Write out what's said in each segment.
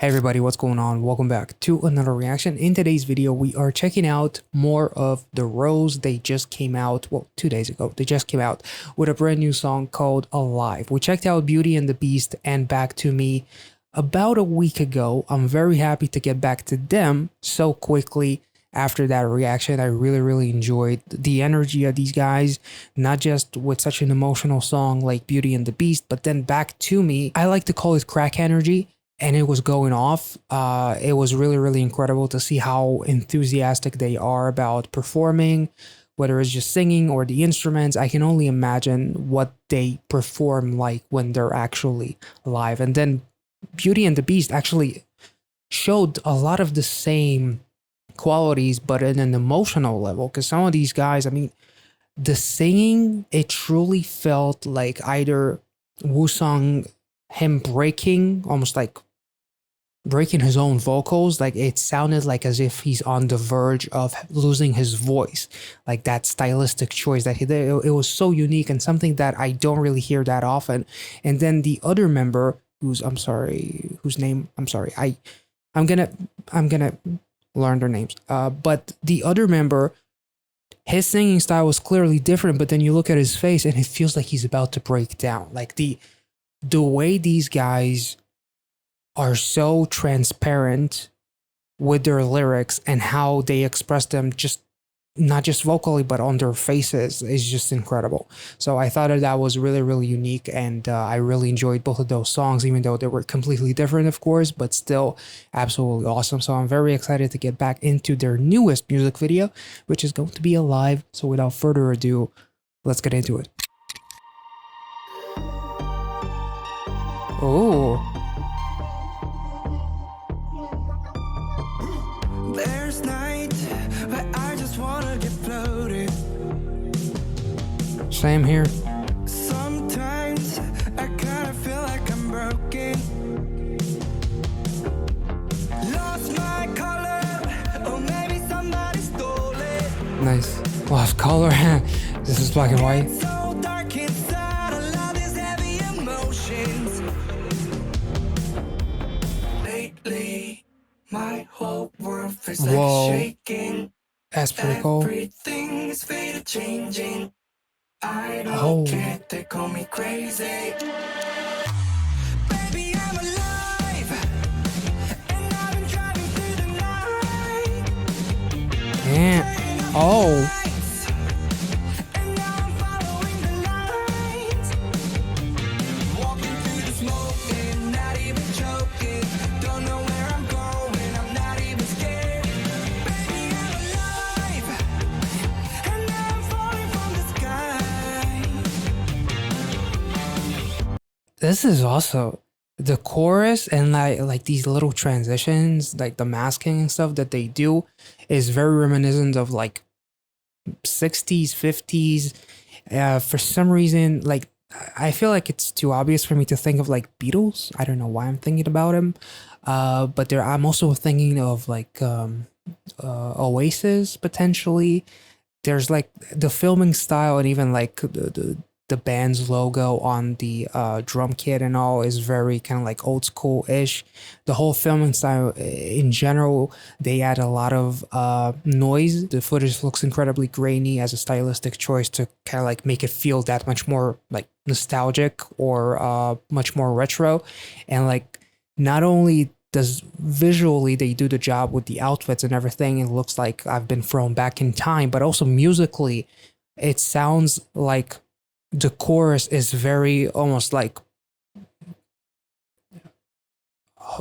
Hey everybody, what's going on? Welcome back to another reaction. In today's video, we are checking out more of The Rose. They just came out, well, 2 days ago. They just came out with a brand new song called Alive. We checked out Beauty and the Beast and Back to Me about a week ago. I'm very happy to get back to them so quickly after that reaction. I really enjoyed the energy of these guys, not just with such an emotional song like Beauty and the Beast, but then Back to Me. I like to call it crack energy. And it was going off. It was really incredible to see how enthusiastic they are about performing, whether it's just singing or the instruments. I can only imagine what they perform like when they're actually live. And then Beauty and the Beast actually showed a lot of the same qualities, but in an emotional level. Because some of these guys, I mean, the singing, it truly felt like either Woo-sung, him breaking, almost like breaking his own vocals. Like it sounded like as if he's on the verge of losing his voice. Like that stylistic choice that he did, it was so unique and something that I don't really hear that often. And then the other member, I'm gonna learn their names. But the other member, his singing style was clearly different, but then you look at his face and it feels like he's about to break down. Like the way these guys are so transparent with their lyrics and how they express them, just not just vocally but on their faces, is just incredible. So I thought that was really unique, and I really enjoyed both of those songs, even though they were completely different, of course, but still absolutely awesome. So I'm very excited to get back into their newest music video, which is going to be Alive. So without further ado, let's get into it. Oh, there's nights where I just wanna get floated. same here. Sometimes I kinda feel like I'm broken. Lost my color, or maybe somebody stole it. Nice. Lost color. This is black and white. So dark inside, I love these heavy emotions. Lately, my whole world feels like shaking. That's pretty cool. Everything is faded, changing. I don't care, they call me crazy. Baby, I'm alive, and I've been driving through the night. Yeah. Oh. And now I'm following the lights. Walking through the smoke and not even joking. Don't know where I'm going, I'm not even scared. Baby, I'm alive, and now I'm falling from the sky. This is also the chorus, and like these little transitions, like the masking and stuff that they do is very reminiscent of like 60s, 50s. For some reason, like I feel like it's too obvious for me to think of like Beatles. I don't know why I'm thinking about him. But I'm also thinking of like Oasis potentially. There's like the filming style, and even like the band's logo on the drum kit and all is very kind of like old school-ish. The whole filming style in general, they add a lot of noise. The footage looks incredibly grainy as a stylistic choice to kind of like make it feel that much more like nostalgic or much more retro. And like not only does visually they do the job with the outfits and everything, it looks like I've been thrown back in time, but also musically it sounds like the chorus is very almost like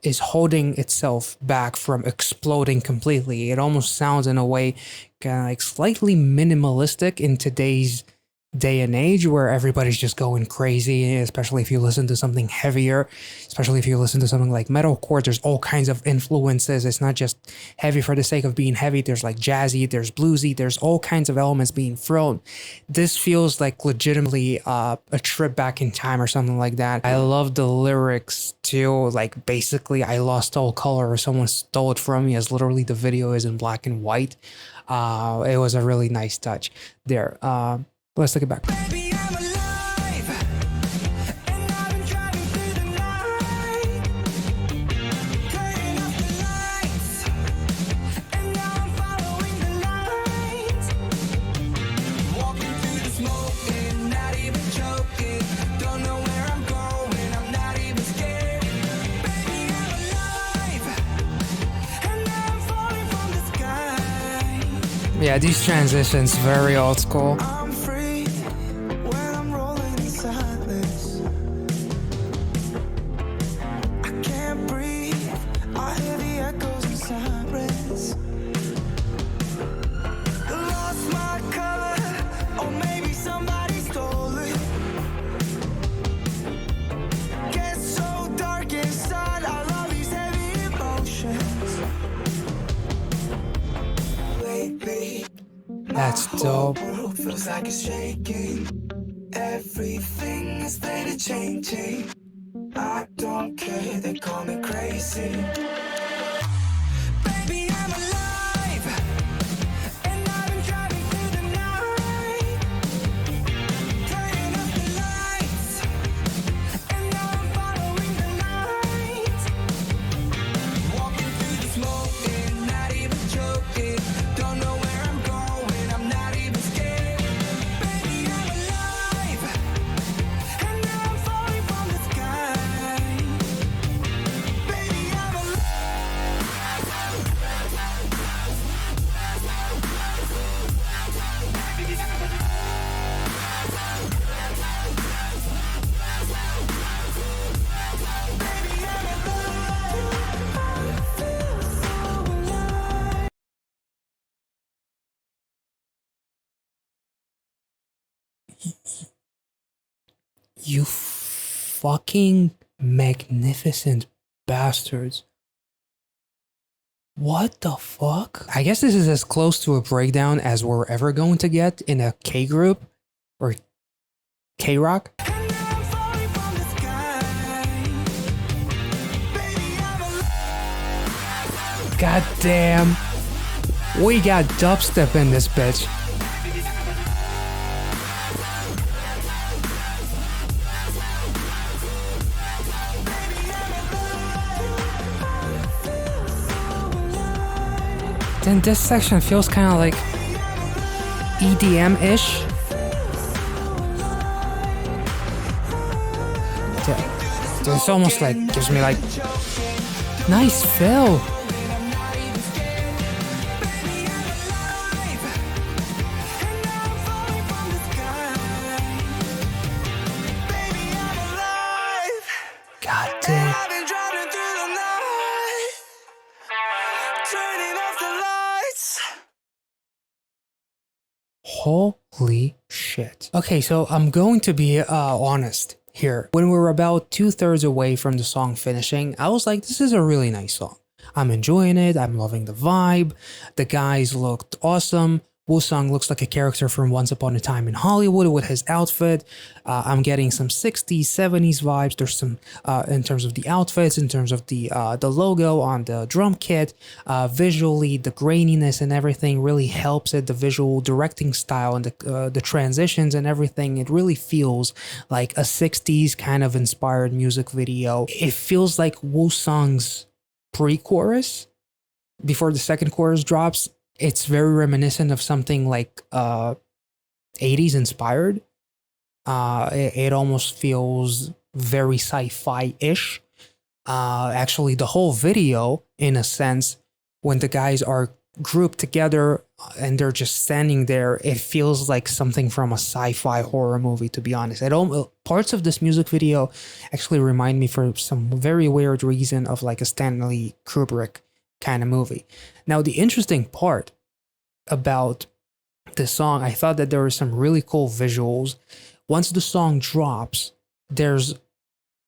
is holding itself back from exploding completely. It almost sounds in a way kind of like slightly minimalistic in today's day and age, where everybody's just going crazy, especially if you listen to something heavier, especially if you listen to something like metalcore. There's all kinds of influences. It's not just heavy for the sake of being heavy. There's like jazzy, there's bluesy, there's all kinds of elements being thrown. This feels like legitimately a trip back in time or something like that. I love the lyrics too. Like basically I lost all color or someone stole it from me, as literally the video is in black and white. It was a really nice touch there. Let's take it back. Baby, I'm alive, and I've been driving through the night. Yeah, these transitions very old school. I'm free when I'm rolling in silence. I can't breathe. I hear the echoes and sirens. Lost my color, or maybe somebody stole it. Gets so dark inside. I love these heavy emotions. Lately, That's dope. world feels like it's shaking. Everything is steady changing. I don't care, they call me crazy. Baby, I'm alive, and I've been driving through the night, turning up the lights, and now I'm following the light. Walking through the smoke and not even joking. Don't know where I'm going, I'm not even scared. Baby, I'm alive, and now I'm falling from the sky. Baby, I'm alive. Baby, I'm alive. I feel so alive. You fucking magnificent bastards. What the fuck? I guess this is as close to a breakdown as we're ever going to get in a K group or K rock. And now I'm falling from the sky. Baby, I'm alive. God damn. We got dubstep in this bitch. Then this section feels kind of like EDM-ish. It's almost like, gives me like, nice fill. God damn. I've been driving through the night, turning off the lights. Holy shit. Okay, so I'm going to be honest here. When we were about 2/3 away from the song finishing, I was like, this is a really nice song. I'm enjoying it. I'm loving the vibe. The guys looked awesome. Woo-sung looks like a character from Once Upon a Time in Hollywood with his outfit. I'm getting some 60s, 70s vibes. There's some, in terms of the outfits, in terms of the logo on the drum kit, visually, the graininess and everything really helps it. The visual directing style and the transitions and everything, it really feels like a 60s kind of inspired music video. It feels like Woo-sung's pre-chorus before the second chorus drops. It's very reminiscent of something like 80s inspired. It almost feels very sci-fi-ish. Actually, the whole video, in a sense, when the guys are grouped together and they're just standing there, it feels like something from a sci-fi horror movie, to be honest. Parts of this music video actually remind me, for some very weird reason, of like a Stanley Kubrick kind of movie. Now, the interesting part about this song, I thought that there were some really cool visuals. Once the song drops, there's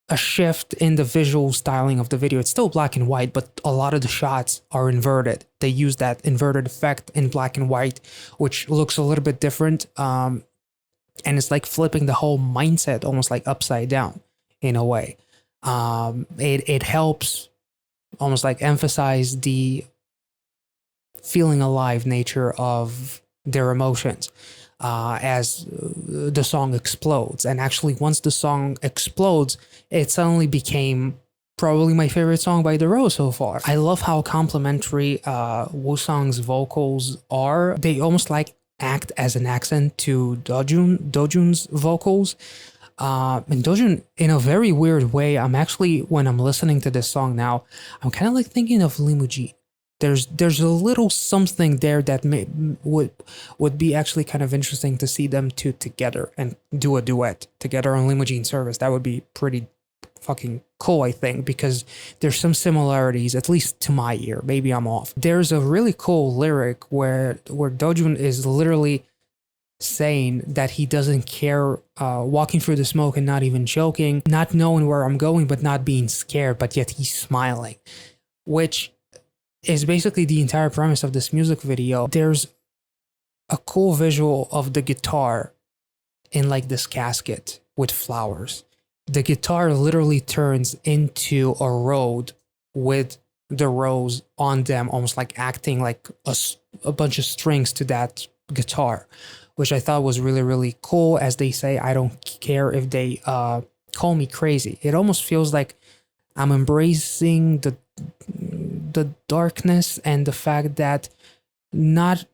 a shift in the visual styling of the video. It's still black and white, but a lot of the shots are inverted. They use that inverted effect in black and white, which looks a little bit different. And it's like flipping the whole mindset almost like upside down in a way. It helps almost like emphasize the feeling alive nature of their emotions as the song explodes. And actually, once the song explodes, it suddenly became probably my favorite song by The Rose so far. I love how complimentary Woo-sung's vocals are. They almost like act as an accent to Dojun's vocals. And Dojun, in a very weird way, I'm actually, when I'm listening to this song now, I'm kind of like thinking of Limuji. there's a little something there that would be actually kind of interesting to see them two together and do a duet together on Limousine Service. That would be pretty fucking cool, I think, because there's some similarities, at least to my ear. Maybe I'm off. There's a really cool lyric where Dojun is literally saying that he doesn't care, walking through the smoke and not even choking, not knowing where I'm going, but not being scared, but yet he's smiling, which is basically the entire premise of this music video. There's a cool visual of the guitar in like this casket with flowers. The guitar literally turns into a road with the rose on them, almost like acting like a bunch of strings to that guitar, which I thought was really, really cool. As they say, I don't care if they call me crazy. It almost feels like I'm embracing the darkness and the fact that not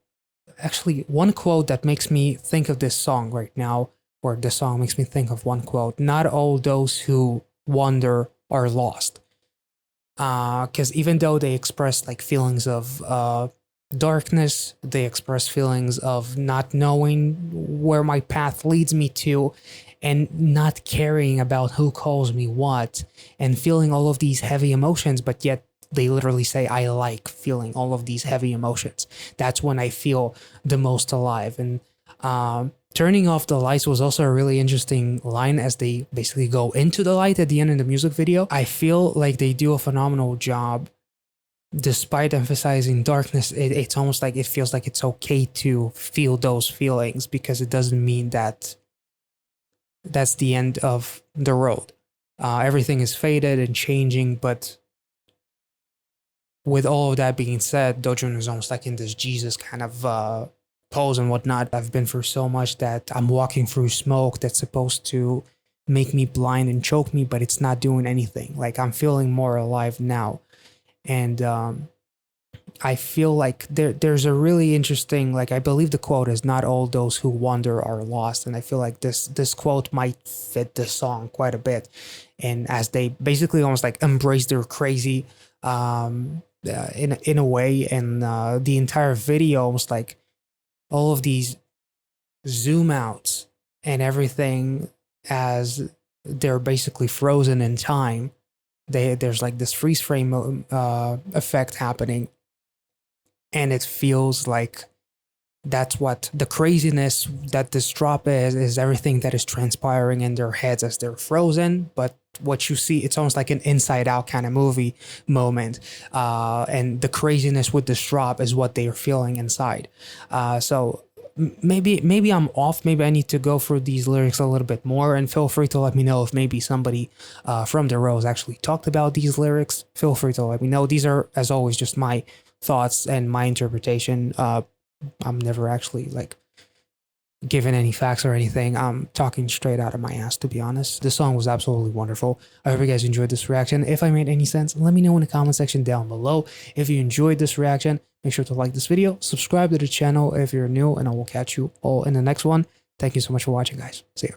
actually one quote that makes me think of this song right now, or the song makes me think of one quote: not all those who wander are lost. Because even though they express like feelings of darkness, they express feelings of not knowing where my path leads me to, and not caring about who calls me what, and feeling all of these heavy emotions, but yet they literally say, I like feeling all of these heavy emotions. That's when I feel the most alive. And turning off the lights was also a really interesting line, as they basically go into the light at the end of the music video. I feel like they do a phenomenal job. Despite emphasizing darkness, it's almost like it feels like it's okay to feel those feelings, because it doesn't mean that that's the end of the road. Everything is faded and changing, but with all of that being said, Dojun is almost like in this Jesus kind of pose and whatnot. I've been through so much that I'm walking through smoke that's supposed to make me blind and choke me, but it's not doing anything. Like, I'm feeling more alive now. And I feel like there's a really interesting, like, I believe the quote is, not all those who wander are lost. And I feel like this quote might fit this song quite a bit. And as they basically almost like embrace their crazy in a way, and the entire video, almost like all of these zoom outs and everything, as they're basically frozen in time. There's like this freeze frame effect happening, and it feels like that's what the craziness that this drop is everything that is transpiring in their heads as they're frozen. But what you see, it's almost like an Inside Out kind of movie moment, and the craziness with this drop is what they are feeling inside. So maybe I'm off. Maybe I need to go through these lyrics a little bit more, and feel free to let me know if maybe somebody from the Rose actually talked about these lyrics. Feel free to let me know. These are, as always, just my thoughts and my interpretation. I'm never actually like given any facts or anything. I'm talking straight out of my ass, to be honest. The song was absolutely wonderful. I hope you guys enjoyed this reaction. If I made any sense, let me know in the comment section down below. If you enjoyed this reaction, make sure to like this video, subscribe to the channel if you're new, and I will catch you all in the next one. Thank you so much for watching, guys. See ya.